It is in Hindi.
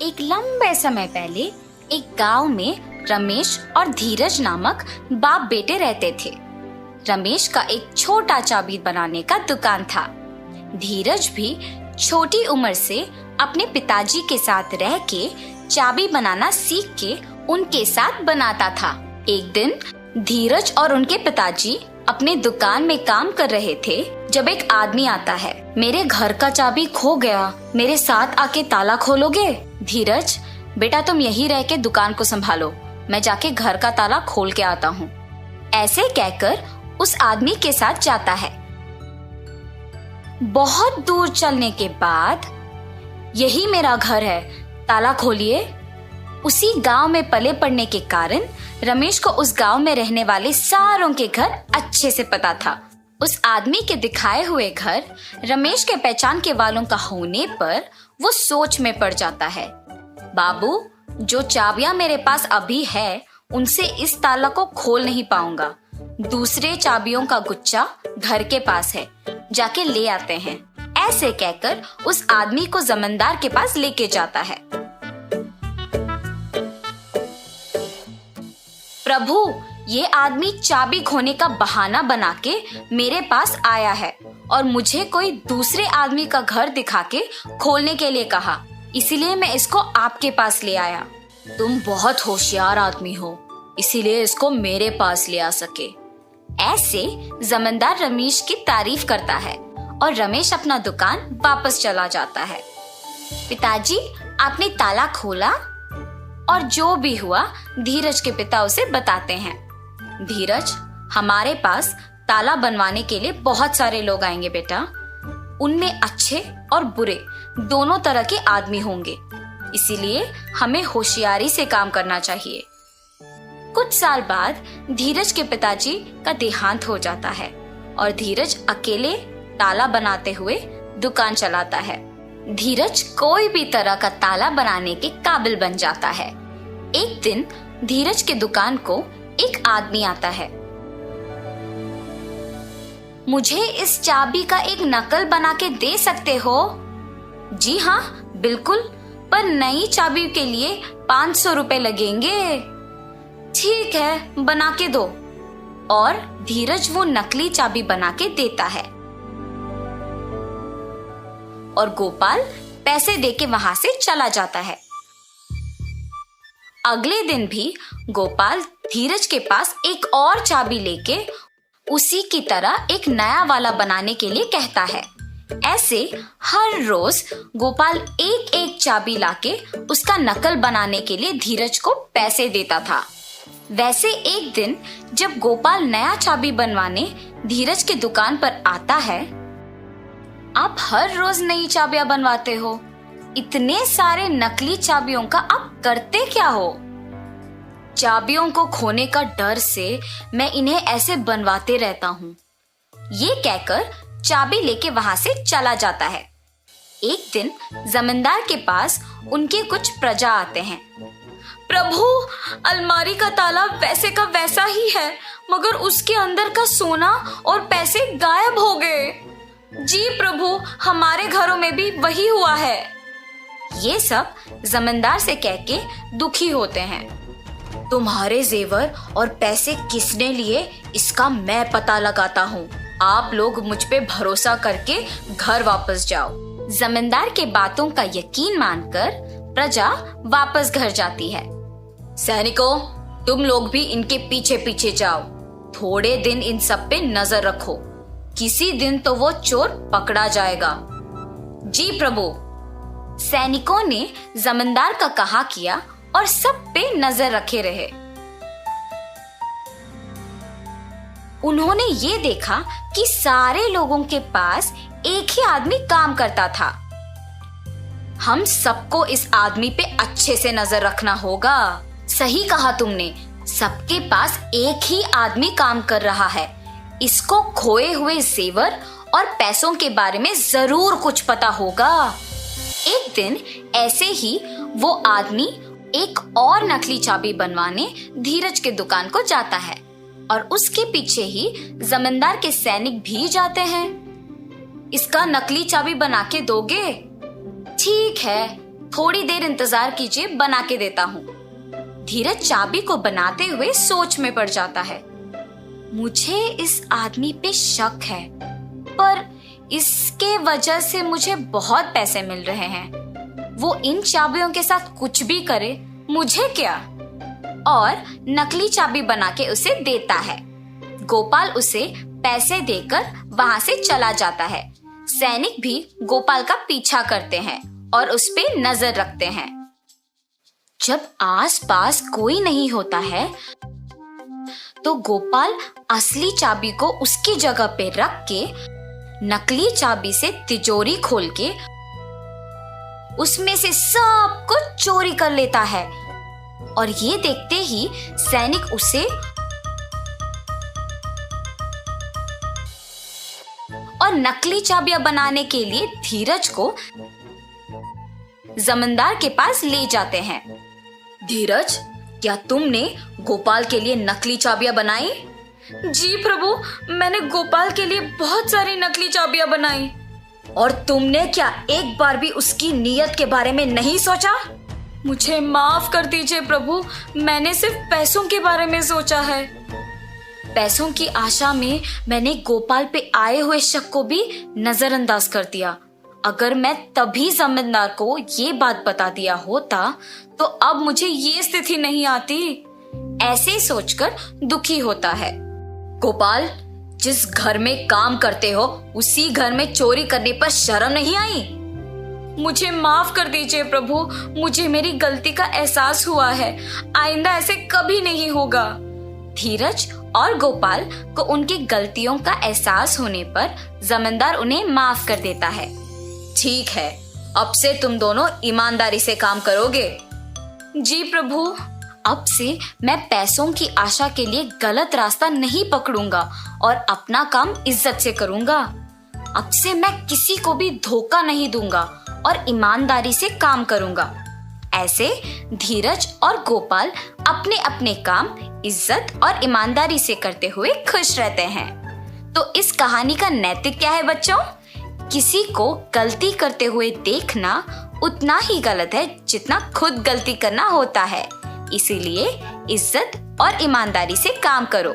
एक लंबे समय पहले एक गांव में रमेश और धीरज नामक बाप बेटे रहते थे। रमेश का एक छोटा चाबी बनाने का दुकान था। धीरज भी छोटी उम्र से अपने पिताजी के साथ रह के चाबी बनाना सीख के उनके साथ बनाता था। एक दिन धीरज और उनके पिताजी अपने दुकान में काम कर रहे थे जब एक आदमी आता है। मेरे घर का चाबी खो गया, मेरे साथ आके ताला खोलोगे? धीरज, बेटा तुम यहीं रह के दुकान को संभालो, मैं जाके घर का ताला खोल के आता हूँ। ऐसे कहकर उस आदमी के साथ जाता है। बहुत दूर चलने के बाद, यही मेरा घर है, ताला खोलिए। उसी गांव में पले पड़ने के कारण रमेश को उस गांव में रहने वाले सारों के घर अच्छे से पता था। उस आदमी के दिखाए हुए घर रमेश के पहचान के वालों का होने पर वो सोच में पड़ जाता है। बाबू, जो चाबियां मेरे पास अभी है उनसे इस ताला को खोल नहीं पाऊंगा। दूसरे चाबियों का गुच्छा घर के पास है, जाके ले आते हैं। ऐसे कहकर उस आदमी को जमींदार के पास लेके जाता है। प्रभु, ये आदमी चाबी खोने का बहाना बना के मेरे पास आया है और मुझे कोई दूसरे आदमी का घर दिखा के खोलने के लिए कहा, इसीलिए मैं इसको आपके पास ले आया। तुम बहुत होशियार आदमी हो, इसीलिए इसको मेरे पास ले आ सके। ऐसे जमींदार रमेश की तारीफ करता है और रमेश अपना दुकान वापस चला जाता है। पिताजी, आपने ताला खोला? और जो भी हुआ धीरज के पिता उसे बताते हैं। धीरज, हमारे पास ताला बनवाने के लिए बहुत सारे लोग आएंगे बेटा। उनमें अच्छे और बुरे दोनों तरह के आदमी होंगे, इसीलिए हमें होशियारी से काम करना चाहिए। कुछ साल बाद धीरज के पिताजी का देहांत हो जाता है और धीरज अकेले ताला बनाते हुए दुकान चलाता है। धीरज कोई भी तरह का ताला बनाने के काबिल बन जाता है। एक दिन धीरज के दुकान को एक आदमी आता है। मुझे इस चाबी का एक नकल बना के दे सकते हो? जी हाँ, बिल्कुल, पर नई चाबी के लिए 500 रुपए लगेंगे। ठीक है, बना के दो। और धीरज वो नकली चाबी बना के देता है और गोपाल पैसे देके वहां से चला जाता है। अगले दिन भी गोपाल धीरज के पास एक और चाबी लेके उसी की तरह एक नया वाला बनाने के लिए कहता है। ऐसे हर रोज गोपाल एक एक चाबी लाके उसका नकल बनाने के लिए धीरज को पैसे देता था। वैसे एक दिन जब गोपाल नया चाबी बनवाने धीरज के दुकान पर आता है। आप हर रोज नई चाबियां बनवाते हो, इतने सारे नकली चाबियों का आप करते क्या हो? चाबियों को खोने का डर से मैं इन्हें ऐसे बनवाते रहता हूँ। ये कहकर चाबी लेके वहां से चला जाता है। एक दिन जमींदार के पास उनके कुछ प्रजा आते हैं। प्रभु, अलमारी का ताला वैसे का वैसा ही है, मगर उसके अंदर का सोना और पैसे गायब हो गए। जी प्रभु, हमारे घरों में भी वही हुआ है। ये सब जमींदार से कह के दुखी होते हैं। तुम्हारे जेवर और पैसे किसने लिए, इसका मैं पता लगाता हूँ। आप लोग मुझ पे भरोसा करके घर वापस जाओ। जमींदार के बातों का यकीन मानकर प्रजा वापस घर जाती है। सैनिकों, तुम लोग भी इनके पीछे पीछे जाओ। थोड़े दिन इन सब पे नजर रखो, किसी दिन तो वो चोर पकड़ा जाएगा। जी प्रभु। सैनिकों ने जमींदार का कहा किया और सब पे नजर रखे रहे। उन्होंने ये देखा कि सारे लोगों के पास एक ही आदमी काम करता था। हम सबको इस आदमी पे अच्छे से नजर रखना होगा। सही कहा तुमने, सबके पास एक ही आदमी काम कर रहा है। इसको खोए हुए जेवर और पैसों के बारे में जरूर कुछ पता होगा। एक दिन ऐसे ही वो आदमी एक और नकली चाबी बनवाने धीरज के दुकान को जाता है और उसके पीछे ही जमींदार के सैनिक भी जाते हैं। इसका नकली चाबी बना के दोगे? ठीक है, थोड़ी देर इंतजार कीजिए, बना के देता हूँ। धीरज चाबी को बनाते हुए सोच में पड़ जाता है। मुझे इस आदमी पे शक है, पर इसके वजह से मुझे बहुत पैसे मिल रहे हैं। वो इन चाबियों के साथ कुछ भी करे, मुझे क्या। और नकली चाबी बना के उसे देता है। गोपाल उसे पैसे देकर वहां से चला जाता है। सैनिक भी गोपाल का पीछा करते हैं और उस पे नजर रखते हैं। जब आसपास कोई नहीं होता है तो गोपाल असली चाबी को उसकी जगह पे रख के नकली चाबी से तिजोरी खोल के उसमें से सब कुछ चोरी कर लेता है। और ये देखते ही सैनिक उसे और नकली चाबियां बनाने के लिए धीरज को जमींदार के पास ले जाते हैं। धीरज, क्या तुमने गोपाल के लिए नकली चाबियां बनाई? जी प्रभु, मैंने गोपाल के लिए बहुत सारी नकली चाबियां बनाई। और तुमने क्या एक बार भी उसकी नीयत के बारे में नहीं सोचा? मुझे माफ कर दीजिए प्रभु, मैंने सिर्फ पैसों के बारे में सोचा है। पैसों की आशा में मैंने गोपाल पे आए हुए शक को भी नजरअंदाज कर दिया। अगर मैं तभी जमींदार को ये बात बता दिया होता तो अब मुझे ये स्थिति नहीं आती। ऐसे सोचकर दुखी होता है। गोपाल, जिस घर में काम करते हो उसी घर में चोरी करने पर शर्म नहीं आई? मुझे माफ कर दीजिए प्रभु, मुझे मेरी गलती का एहसास हुआ है। आइंदा ऐसे कभी नहीं होगा। धीरज और गोपाल को उनकी गलतियों का एहसास होने पर जमींदार उन्हें माफ कर देता है। ठीक है, अब से तुम दोनों ईमानदारी से काम करोगे। जी प्रभु, अब से मैं पैसों की आशा के लिए गलत रास्ता नहीं पकड़ूंगा और अपना काम इज्जत से करूंगा। अब से मैं किसी को भी धोखा नहीं दूंगा और ईमानदारी से काम करूंगा। ऐसे धीरज और गोपाल अपने अपने काम इज्जत और ईमानदारी से करते हुए खुश रहते हैं। तो इस कहानी का नैतिक क्या है बच्चों? किसी को गलती करते हुए देखना उतना ही गलत है जितना खुद गलती करना होता है। इसीलिए इज्जत और ईमानदारी से काम करो।